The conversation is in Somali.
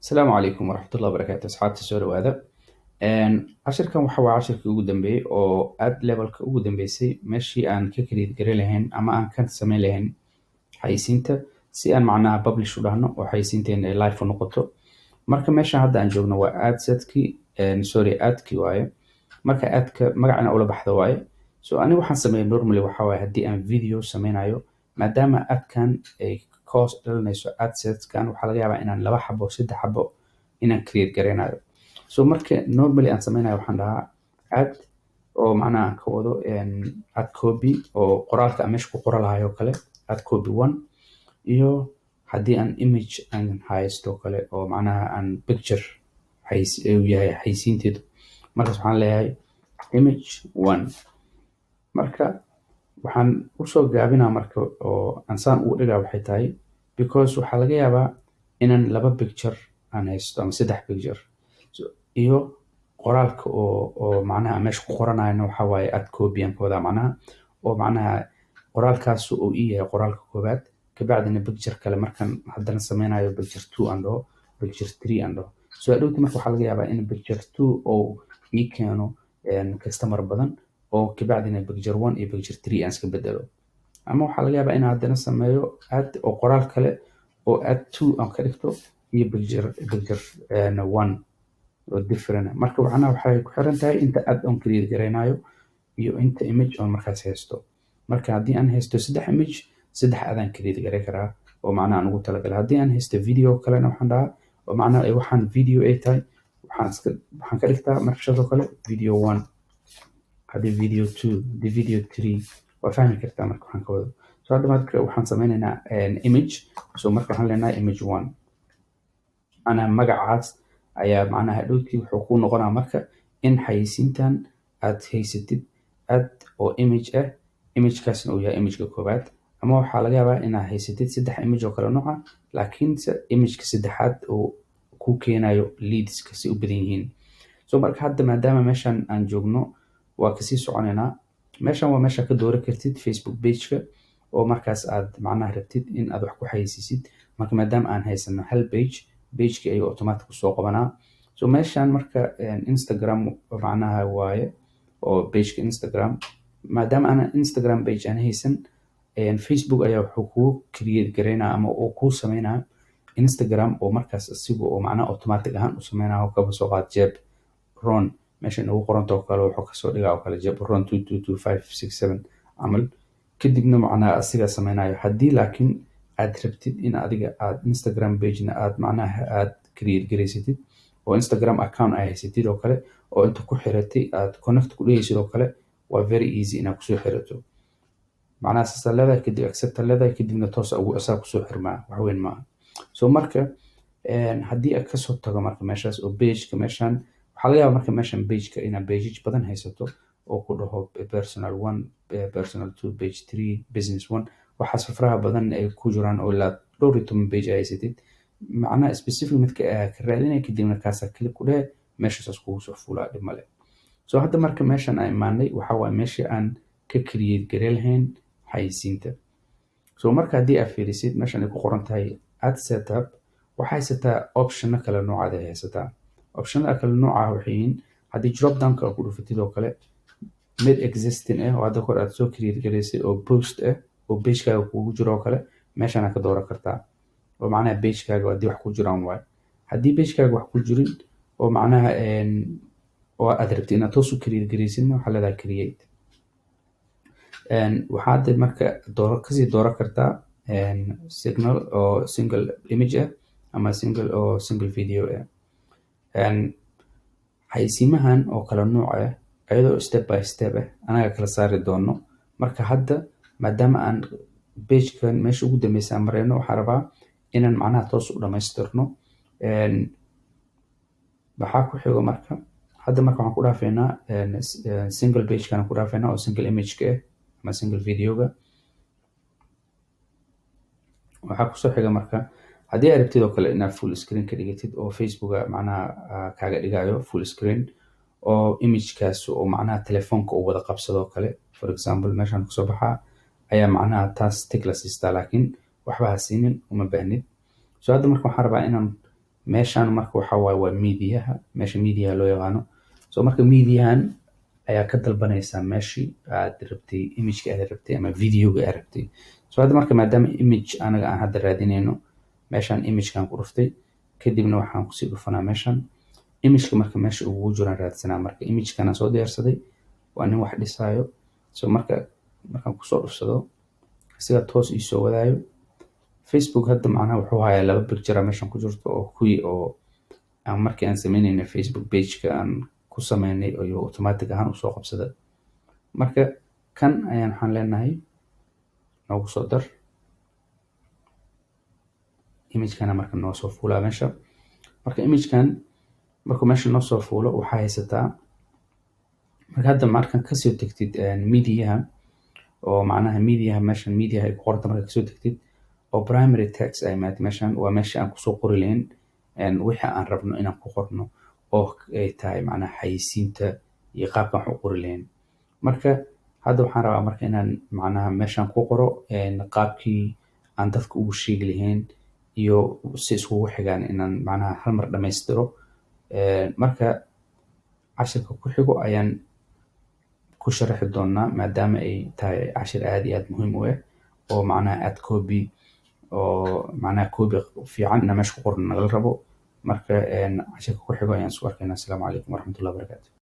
السلام عليكم ورحمة الله وبركاته أصحابتي soo dhawaada cashirkan waxa waa cashirkii ugu dambeeyey oo aad levelka ugu dambeysay meeshii aan ka create garin lahayn ama aan ka samayn lahayn xayisiinta si aan macnaha publish u dhahno oo xayisiinteena ay live u noqoto marka meeshan hadda aan joogno waa adsetkii adkii waaye marka adka magacana ula baxda waaye so aniga waxaan sameeyay normally waxa waaye haddii aan video sameynayo maadaama adkan ay cost dhalinayso adsetkan waxaa laga yaabaa inaan 2 xabo 3 xabo inaan create gareynayo so marka normally aan sameynayo waxaan dhahaa ad oo macnaha aan ka wado ad copy oo qoraalka aan meesha ku qoran lahaay oo kale ad copy 1 iyo haddii aan image aan haysto kale oo macnaha aan picture yahay xayisiinteedu markaas waxaan leeyahay image 1 marka waxaan usoo gaabinaa marka oo ansaan ugu dhigaa waxay tahay because waxaa laga yaabaa inaan 2 picture aan haysto ama 3 picture iyo qoraalka oo macnaha meesha ku qoranayna waxa waaye ad copy aan ka wadaa macnaha oo macnaha qoraalkaas uu yahay qoraalka koobaad kabacdina picture kale markan haddana sameynayo picture 2 aan dhaho picture 3 aan dhaho so adhooti marka waxaa laga yaabaa in picture 2 oo ii keeno customer badan oo kabacdina picture 1 iyo picture 3 aan iska bedelo ama waxaa laga yaabaa inaan haddana sameeyo ad oo qoraal kale oo ad 2 aan ka dhigto iyo picture 1 oo different marka waxay ku xiran tahay inta ad on create gareynayo iyo inta image on markaas haysto marka haddii aan haysto 3 image 3 adaan create gareyn karaa oo macnaha aan ugu talagalay haddii aan haysto video kalena waxaan dhahaa oo macnaha waxaan video ay tahay waxaan ka dhigtaa markashadoo kale video 1 haddii video 2 haddii video 3 waa fahmi kartaa marka waxaan ka wado so hadda marka waxaan sameynaynaa image so marka waxaan leenahay image 1 ana magacaas ayaa macnaha dhowdkii wuxuu ku noqonaa marka in xayisiintan aad haysatid ad oo image ah imagekaasna uu yahay imageka koobaad ama waxaa laga yaabaa inaad haysatid 3 image oo kala nooca laakiinse imageka saddexaad oo ku keenayo leadska si u badan yihiin so marka hadda maadaama meeshan aan joogno waa kasii soconaynaa meeshan waa meesha ka dooran kartid Facebook page-ka oo markaas aad macnaha rabtid in aad wax ku xayisiisid marka maadaama aan haysano hal page-ki ayuu automatic soo qabanaa so meeshan marka Instagram macnaha waaye oo page-ka Instagram maadaama aan Instagram page aan haysan Facebook ayaa wuxuu ku create gareynaa ama uu ku sameynaa Instagram oo markaas asigu oo macnaha automatic ahaan u sameynaa oo kaba soo qaad jeeb ron meeshan ugu qoranto kale wuxuu ka soo dhigaa oo kale jeeb ron 222567 amal kadibna macnaha asiga sameynayo haddii laakiin aad rabtid in adiga aad Instagram page-na aad macnaha aad create gareysatid oo Instagram account ay haysatid oo kale oo inta ku xiratay aad connect ku dhigaysid oo kale waa very easy inaad ku soo xirato macnaha sasalada kadib accept leedahay kadibna toos ugu asaab ku soo xirmaa wax weyn ma so marka haddii aad ka soo tago marka meeshaas oo page-ka meeshan waxaa laga yaabaa marka meeshan page-ka inaad page badan haysato oo ku dhaho personal 1 personal 2 page 3 business 1 waxaas faraha badan ay ku jiraan oo la dhowr iyo toban page ay haysatid macnaha specific midka ka raadinay kadibna kaasa click ku dheh meeshaas kugu soo fuulaa dhib male so hadda marka meeshan aan imaanay waxa waa meeshii aan ka create gareyn lahayn xayisiinta so marka haddii aad fiirisid meeshan ay ku qoran tahay ad setup waxay haysataa option kala noocaad ay haysataa optionada kala nooca waxay yihiin haddii drop down-ka ku dhufatid oo kale mid existing ah oo hadda kor aad soo create gareysay oo post ah oo page-kaaga kugu jiro oo kale meeshan aad ka dooran kartaa oo macnaha page-kaaga haddii wax ku jiraan waaye haddii page-kaaga wax ku jirin oo macnaha oo aad rabtid inaad toos u create gareysidna waxaa leedahay create waxaad marka kasii dooran kartaa signal oo single image ah ama single video ah xayisiimahan oo kala nooc ah ayadoo step by step ah anaga kala saari doono marka hadda maadaama aan page-kan meesha ugu dambeysa aan mareyno waxaa rabaa inaan macnaha toos u dhamaystirno waxaa ku xigo marka hadda marka waxaan ku dhaafeynaa single page-kan ku dhaafeynaa oo single image-ka ah ama single video-ga waxaa kusoo xiga marka haddii aad rabtid oo kale inaad full screen ka dhigatid oo Facebook-ga macnaha kaaga dhigayo full screen oo image-kaas oo macnaha telefoonka uu wada qabsado kale for example meeshan kusoo baxaa ayaa macnaha taas tig la siistaa laakiin waxba ha siinin uma baahnid so hadda marka waxaan rabaa inaan meeshaan marka waxa waaye waa mediaha, meesha mediaha loo yaqaano. So marka mediahan ayaa ka dalbanaysaa meeshii aad rabtay, imageka aad rabtay ama videoga aad rabtay. So hadda marka maadaama image anaga aan hadda raadinayno, meeshaan imagekan ku dhuftay, kadibna waxaan kusii dhufanaa meeshaan imageka. marka meesha ugu jiraan raadsanaa, marka imagekan soo diyaarsaday, waa nin wax dhisaayo. So markaan kusoo dhufsado, isaga toos ii soo wadaayo. Facebook hadda macnaha wuxuu hayaa 2 picture meeshan ku jirto oo kuwii oo aan markii aan sameynayna Facebook page-ka aan ku sameynay oo automatic ahaan usoo qabsada. marka kan ayaan waxaan leenahay noogu soo dar imagekana marka noo soo fuulaa meesha. marka imagekan markuu meesha noo soo fuulo, waxaa haysataa marka hadda markaan kasoo tagtid mediaha, oo macnaha mediaha meeshan mediaha ay ku qoranta, marka kasoo tagtid oo primary text ay maad meeshan waa meesha aan kusoo qori lahayn wixii aan rabno inaan ku qorno, oo ay tahay macnaha xayeysiinta iyo qaabkan wax u qori lahayn. marka hadda waxaan rabaa marka inaan macnaha meeshan ku qoro qaabkii aan dadka ugu sheegi lahayn iyo si iskugu xigaan inaan macnaha hal mar dhammaystiro. marka cashirka ku xigo ayaan ku sharaxi doonaa, maadaama ay tahay cashir aad iyo aad muhiim u ah, oo macnaha aad copy oo macnaha copy fiican inaan meesha ku qorno nagala rabo. marka cashirka ku xigo ayaan isku arkaynaa. Assalaamu calaykum waraxmatullahi wabarakaatu.